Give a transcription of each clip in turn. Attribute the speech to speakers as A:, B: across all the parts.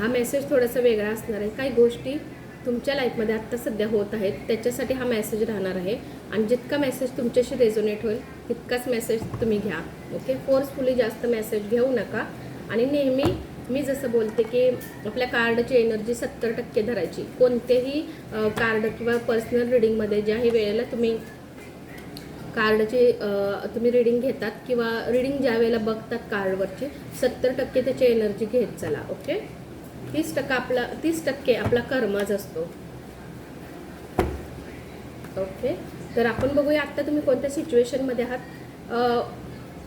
A: हा मेसेज थोडासा वेगळा असणार आहे. काही गोष्टी तुमच्या लाईफमध्ये आत्ता सध्या होत आहेत त्याच्यासाठी हा मेसेज राहणार आहे. आणि जितका मेसेज तुमच्याशी रेझोनेट होईल तितकाच मेसेज तुम्ही घ्या. ओके, फोर्सफुली जास्त मेसेज घेऊ नका. आणि नेहमी मी जसं बोलते की आपल्या कार्डची एनर्जी 70% धरायची. कोणतेही कार्ड किंवा पर्सनल रिडिंगमध्ये ज्याही वेळेला तुम्ही कार्डची तुम्ही रिडिंग घेतात किंवा रिडिंग ज्या वेळेला बघतात कार्डवरची 70% त्याची एनर्जी घेत चला. ओके, 30% आपला कर्माच असतो. ओके, तर आपण बघूया आत्ता तुम्ही कोणत्या सिच्युएशनमध्ये आहात.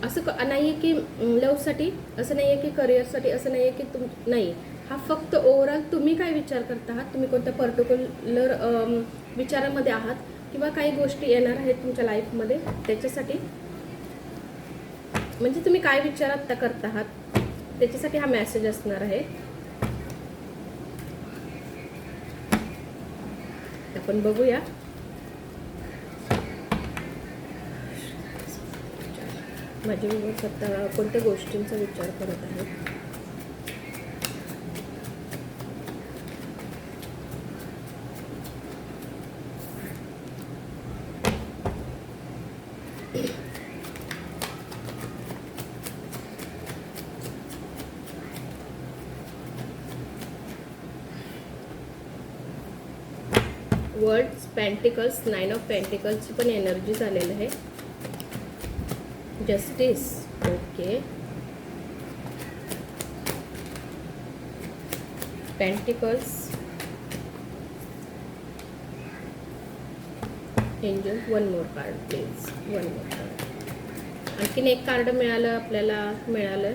A: असं नाही आहे की लव्हसाठी, असं नाही आहे की करिअरसाठी, असं नाही आहे की नाही. हा फक्त ओव्हरऑल तुम्ही काय विचार करत आहात, तुम्ही कोणत्या पर्टिक्युलर विचारामध्ये आहात किंवा काही गोष्टी येणार आहेत तुमच्या लाईफमध्ये त्याच्यासाठी, म्हणजे तुम्ही काय विचार आत्ता करत आहात त्याच्यासाठी हा मेसेज असणार आहे. आपण बघूया. माझे विचार आता कोणत्या गोष्टींचा विचार करत आहे. वर्ड्स, पेंटिकल्स, 9 ऑफ पेंटिकल्सची पण एनर्जी झालेलं आहे. Justice. Okay, pentacles, angel. One more card please, one more card. आणखीन एक कार्ड मिळालं आपल्याला, मिळालं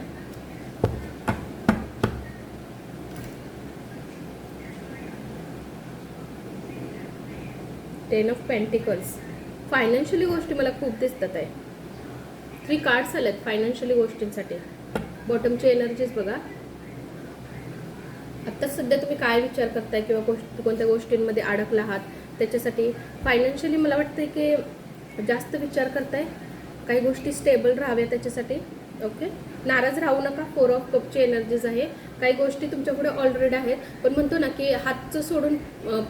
A: टेन ऑफ पेंटिकल्स. फायनान्शियली गोष्टी मला खूप दिसतात आहे. 3 कार्ड्स आलेत फायनान्शियली गोष्टींसाठी. बॉटमची एनर्जीज बघा. आत्ता सध्या तुम्ही काय विचार करताय किंवा कोणत्या गोष्टींमध्ये अडकला आहात त्याच्यासाठी फायनान्शियली मला वाटतं की जास्त विचार करताय. काही गोष्टी स्टेबल राहाव्या त्याच्यासाठी. ओके, नाराज राहू नका. 4 ऑफ कपची एनर्जीज आहे. काही गोष्टी तुमच्या पुढे ऑलरेडी आहेत, पण म्हणतो ना की हातचं सोडून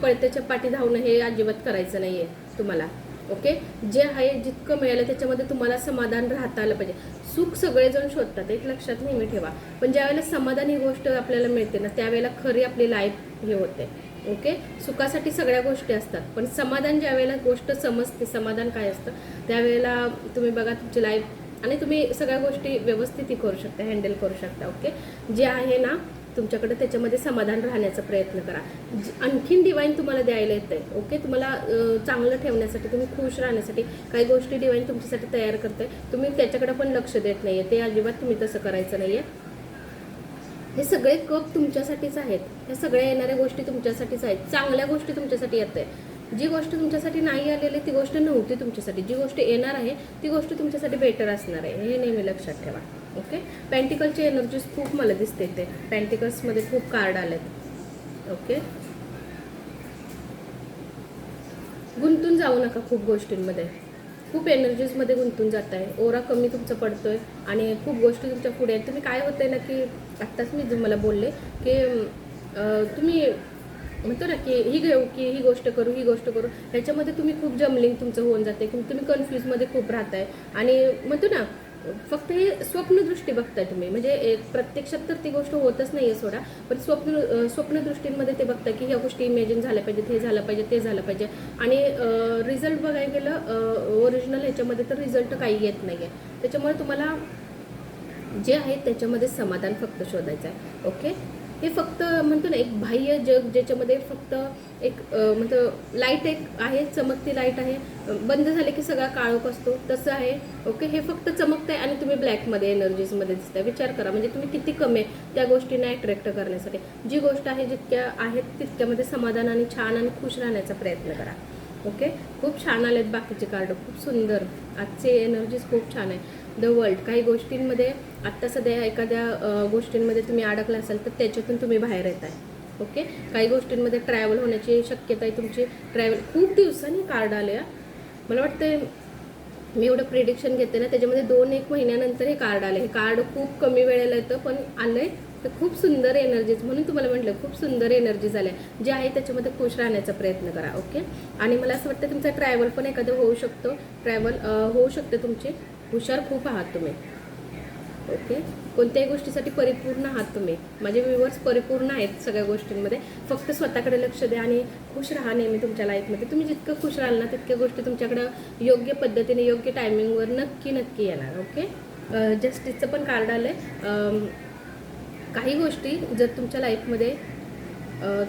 A: पळत्याच्या पाठी धावणं हे अजिबात करायचं नाही आहे तुम्हाला. ओके, जे आहे जितकं मिळालं त्याच्यामध्ये तुम्हाला समाधान राहता आलं पाहिजे. सुख सगळेजण शोधतात, एक लक्षात नेहमी ठेवा, पण ज्यावेळेला समाधान ही गोष्ट आपल्याला मिळते ना त्यावेळेला खरी आपली लाईफ हे होते. ओके, सुखासाठी सगळ्या गोष्टी असतात, पण समाधान ज्या वेळेला गोष्ट समजते समाधान काय असतं त्यावेळेला तुम्ही बघा तुमची लाईफ आणि तुम्ही सगळ्या गोष्टी व्यवस्थित करू शकता, हँडल करू शकता. ओके, जे आहे ना तुमच्याकडे त्याच्यामध्ये समाधान राहण्याचा प्रयत्न करा. आणखीन डिवाईन तुम्हाला द्यायला येतं आहे. ओके, तुम्हाला चांगलं ठेवण्यासाठी, तुम्ही खुश राहण्यासाठी काही गोष्टी डिवाईन तुमच्यासाठी तयार करते. तुम्ही त्याच्याकडे पण लक्ष देत नाही आहे, ते अजिबात तुम्ही तसं करायचं नाही आहे. हे सगळे कप तुमच्यासाठीच आहेत. ह्या सगळ्या येणाऱ्या गोष्टी तुमच्यासाठीच आहेत. चांगल्या गोष्टी तुमच्यासाठी येत आहे. जी गोष्ट तुमच्यासाठी नाही आलेली ती गोष्ट नव्हती तुमच्यासाठी. जी गोष्ट येणार आहे ती गोष्ट तुमच्यासाठी बेटर असणार आहे, हे नेहमी लक्षात ठेवा. ओके, पेंटिकलची एनर्जीज खूप मला दिसते इथे. पेंटिकल्समध्ये खूप कार्ड आलेत. ओके, गुंतून जाऊ नका खूप गोष्टींमध्ये. खूप एनर्जीजमध्ये गुंतून जात आहे. ओरा कमी तुमचं पडतोय आणि खूप गोष्टी तुमच्या पुढे आहेत. तुम्ही काय होतंय ना की आत्ताच मी तुम्हाला बोलले की तुम्ही म्हणतो ना की ही घेऊ की ही गोष्ट करू, ही गोष्ट करू, ह्याच्यामध्ये तुम्ही खूप जमलिंग तुमचं होऊन जाते की तुम्ही कन्फ्यूजमध्ये खूप राहताय. आणि म्हणतो ना फक्त हे स्वप्नदृष्टी बघताय तुम्ही, म्हणजे प्रत्यक्षात तर ती गोष्ट होतच नाही आहे सोडा, पण स्वप्नदृष्टींमध्ये ते बघताय की ह्या गोष्टी इमॅजिन झाल्या पाहिजेत, हे झालं पाहिजे, ते झालं पाहिजे. आणि रिझल्ट बघायला गेलं ओरिजिनल ह्याच्यामध्ये तर रिझल्ट काही येत नाही आहे. त्याच्यामुळे तुम्हाला जे आहे त्याच्यामध्ये समाधान फक्त शोधायचं आहे. ओके, हे फक्त म्हणतो ना एक बाह्य जग ज्याच्यामध्ये फक्त एक म्हणतो लाईट एक आहे, चमकती लाईट आहे, बंद झाले की सगळा काळोख असतो तसं आहे. ओके, हे फक्त चमकतंय आणि तुम्ही ब्लॅकमध्ये एनर्जीजमध्ये दिसताय. विचार करा म्हणजे तुम्ही किती कमी आहे त्या गोष्टींना अट्रॅक्ट करण्यासाठी. जी गोष्ट आहे जितक्या आहेत तितक्यामध्ये समाधान आणि छान आणि खुश राहण्याचा प्रयत्न करा. ओके, खूप छान आलेत बाकीचे कार्ड, खूप सुंदर. आजचे एनर्जीज खूप छान आहे. The world. काही गोष्टींमध्ये आत्ता सध्या एखाद्या गोष्टींमध्ये तुम्ही अडकला असाल तर त्याच्यातून तुम्ही बाहेर येत आहे. ओके, काही गोष्टींमध्ये ट्रॅव्हल होण्याची शक्यता आहे तुमची. ट्रॅव्हल खूप दिवसांनी कार्ड आले. मला वाटतं मी एवढं प्रिडिक्शन घेते ना त्याच्यामध्ये 2-1 महिन्यानंतर हे कार्ड आले. हे कार्ड खूप कमी वेळेला येतं पण आलंय तर खूप सुंदर एनर्जीज, म्हणून तुम्हाला म्हटलं खूप सुंदर एनर्जी झाल्या, जे आहे त्याच्यामध्ये खुश राहण्याचा प्रयत्न करा. ओके. आणि मला असं वाटतं तुमचा ट्रॅव्हल पण एखादं होऊ शकतो, ट्रॅव्हल होऊ शकते तुमचे. हुशार खूप आहात तुम्ही. ओके. कोणत्याही गोष्टीसाठी परिपूर्ण आहात तुम्ही. माझे व्ह्युअर्स परिपूर्ण आहेत सगळ्या गोष्टींमध्ये. फक्त स्वतःकडे लक्ष द्या आणि खुश राहा नेहमी तुमच्या लाईफमध्ये. तुम्ही जितकं खुश राहाल ना तितक्या गोष्टी तुमच्याकडं योग्य पद्धतीने योग्य टायमिंगवर नक्की येणार. ओके. जस्टिसचं पण कार्ड आलं आहे. काही गोष्टी जर तुमच्या लाईफमध्ये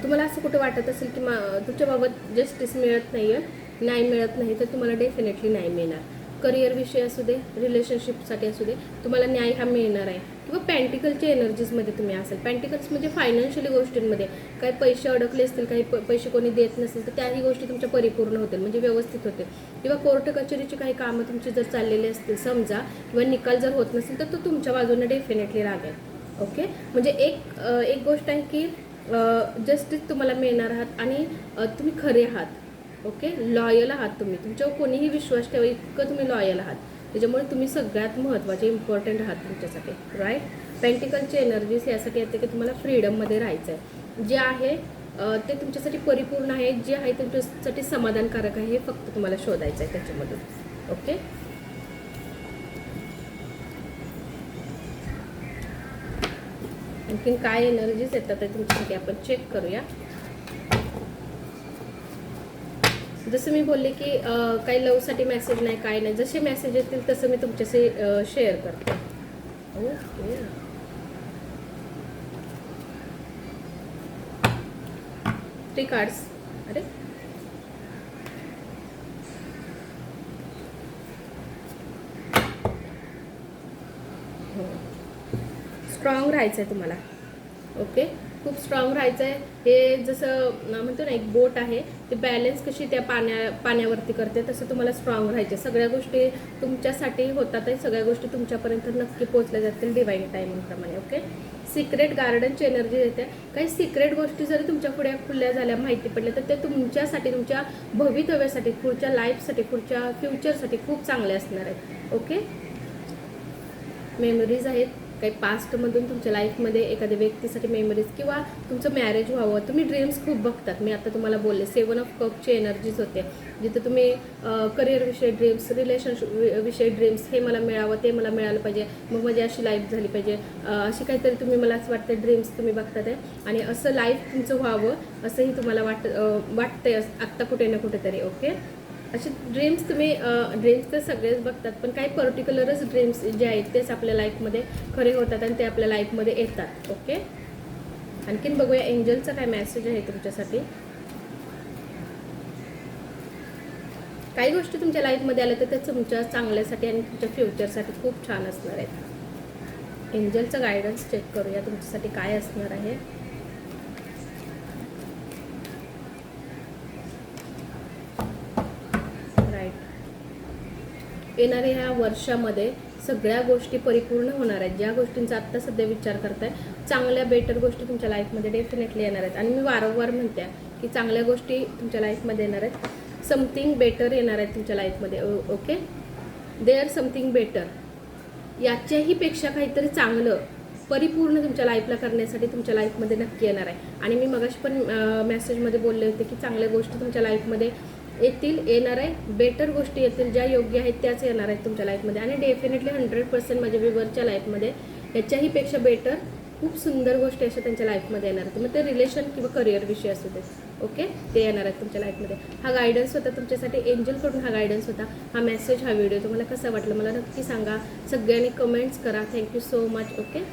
A: तुम्हाला असं कुठं वाटत असेल की तुमच्याबाबत जस्टिस मिळत नाही मिळत नाही, तर तुम्हाला डेफिनेटली नाही मिळणार. करिअर विषय असू दे, रिलेशनशिपसाठी असू दे, तुम्हाला न्याय हा मिळणार आहे. किंवा पेंटिकलच्या एनर्जीजमध्ये तुम्ही असाल. पेंटिकल्स म्हणजे फायनान्शियली गोष्टींमध्ये काही पैसे अडकले असतील, काही पैसे कोणी देत नसेल, तर त्याही गोष्टी तुमच्या परिपूर्ण होतील, म्हणजे व्यवस्थित होतील. किंवा कोर्ट कचेरीची काही कामं तुमची जर चाललेली असतील समजा, किंवा निकाल जर होत नसेल, तर तो तुमच्या बाजूने डेफिनेटली रागेल. ओके. म्हणजे एक गोष्ट आहे की जस्टिस तुम्हाला मिळणार आहात आणि तुम्ही खरे आहात. ओके. लॉयल आहात तुम्ही. तुमच्यावर कोणीही विश्वास ठेवा इतकं तुम्ही लॉयल आहात. त्याच्यामुळे तुम्ही सगळ्यात महत्त्वाचे इम्पॉर्टंट आहात तुमच्यासाठी. राईट. पेंटिकलची एनर्जीज यासाठी येते की तुम्हाला फ्रीडममध्ये राहायचं आहे. जे आहे ते तुमच्यासाठी परिपूर्ण आहे, जे आहे तुमच्यासाठी समाधानकारक आहे, हे फक्त तुम्हाला शोधायचं आहे त्याच्यामधून. ओके. आणखीन काय एनर्जीज येतात ते तुमच्यासाठी आपण चेक करूया. जसं मी बोलले की काही लवसाठी मेसेज नाही, काय नाही, जसे मेसेज येतील तसं मी तुमच्याशी शेअर करते. ओके. Three cards. अरे स्ट्रॉंग राहायचं आहे तुम्हाला. ओके. खूप स्ट्रॉंग राहायचं आहे. हे जसं म्हणतो ना एक बोट आहे, ते बॅलन्स कशी त्या पाण्यावरती करते, तसं तुम्हाला स्ट्रॉंग राहायचे. सगळ्या गोष्टी तुमच्यासाठी होतात आहे, सगळ्या गोष्टी तुमच्यापर्यंत नक्की पोहोचल्या जातील डिवाईन टायमिंगप्रमाणे. ओके. सिक्रेट गार्डनची एनर्जी येते. काही सिक्रेट गोष्टी जरी तुमच्या पुढे खुल्या झाल्या, माहिती पडल्या, तर ते तुमच्यासाठी, तुमच्या भवितव्यासाठी, पुढच्या लाईफसाठी, पुढच्या फ्युचरसाठी खूप चांगले असणार आहेत. ओके. मेमरीज आहेत काही पास्टमधून तुमच्या लाईफमध्ये एखाद्या व्यक्तीसाठी मेमरीज, किंवा तुमचं मॅरेज व्हावं. तुम्ही ड्रीम्स खूप बघतात. मी आता तुम्हाला बोलले 7 ऑफ कपची एनर्जीज होते, जिथे तुम्ही करिअरविषयी ड्रीम्स, रिलेशनशिप विषयी ड्रीम्स, हे मला मिळावं, ते मला मिळालं पाहिजे, मग माझी अशी लाईफ झाली पाहिजे, अशी काहीतरी तुम्ही, मला असं वाटतं ड्रीम्स तुम्ही बघतात आहे. आणि असं लाईफ तुमचं व्हावं असंही तुम्हाला वाटतंय आत्ता कुठे ना कुठेतरी. ओके. असे ड्रीम्स तुम्ही, ड्रीम्स तर सगळेच बघतात, पण काही पर्टिक्युलरच ड्रीम्स जे आहेत तेच आपल्या लाईफमध्ये खरे होतात आणि ते आपल्या लाईफमध्ये येतात. ओके. आणखीन बघूया एंजलचा काय मेसेज आहे तुमच्यासाठी. काही गोष्टी तुमच्या लाईफमध्ये आल्या तर ते तुमच्या चांगल्यासाठी आणि तुमच्या फ्युचरसाठी खूप छान असणार आहेत. एंजलचा गायडन्स चेक करूया तुमच्यासाठी काय असणार आहे. येणाऱ्या ह्या वर्षामध्ये सगळ्या गोष्टी परिपूर्ण होणार आहेत. ज्या गोष्टींचा आत्ता सध्या विचार करताय, चांगल्या बेटर गोष्टी तुमच्या लाईफमध्ये डेफिनेटली येणार आहेत. आणि मी वारंवार म्हणते की चांगल्या गोष्टी तुमच्या लाईफमध्ये येणार आहेत. समथिंग बेटर येणार आहेत तुमच्या लाईफमध्ये. ओके. देअर समथिंग बेटर, याच्याही पेक्षा काहीतरी चांगलं परिपूर्ण तुमच्या लाईफला करण्यासाठी तुमच्या लाईफमध्ये नक्की येणार आहे. आणि मी मगाशी पण मेसेजमध्ये बोलले होते की चांगल्या गोष्टी तुमच्या लाईफमध्ये येणार आहे. बेटर गोष्टी येतील, ज्या योग्य आहेत त्याच येणार आहेत तुमच्या लाईफमध्ये. आणि डेफिनेटली 100% माझ्या व्ह्युअरच्या लाईफमध्ये याच्याही पेक्षा बेटर खूप सुंदर गोष्टी अशा त्यांच्या लाईफमध्ये येणार आहेत. मग ते रिलेशन किंवा करिअर विषय असू दे. ओके. ते येणार आहेत तुमच्या लाईफमध्ये. हा गायडन्स होता तुमच्यासाठी, एंजलकडून हा गायडन्स होता. हा मेसेज, हा व्हिडिओ तुम्हाला कसा वाटला मला नक्की सांगा. सगळ्यांनी कमेंट्स करा. Thank you so much. ओके.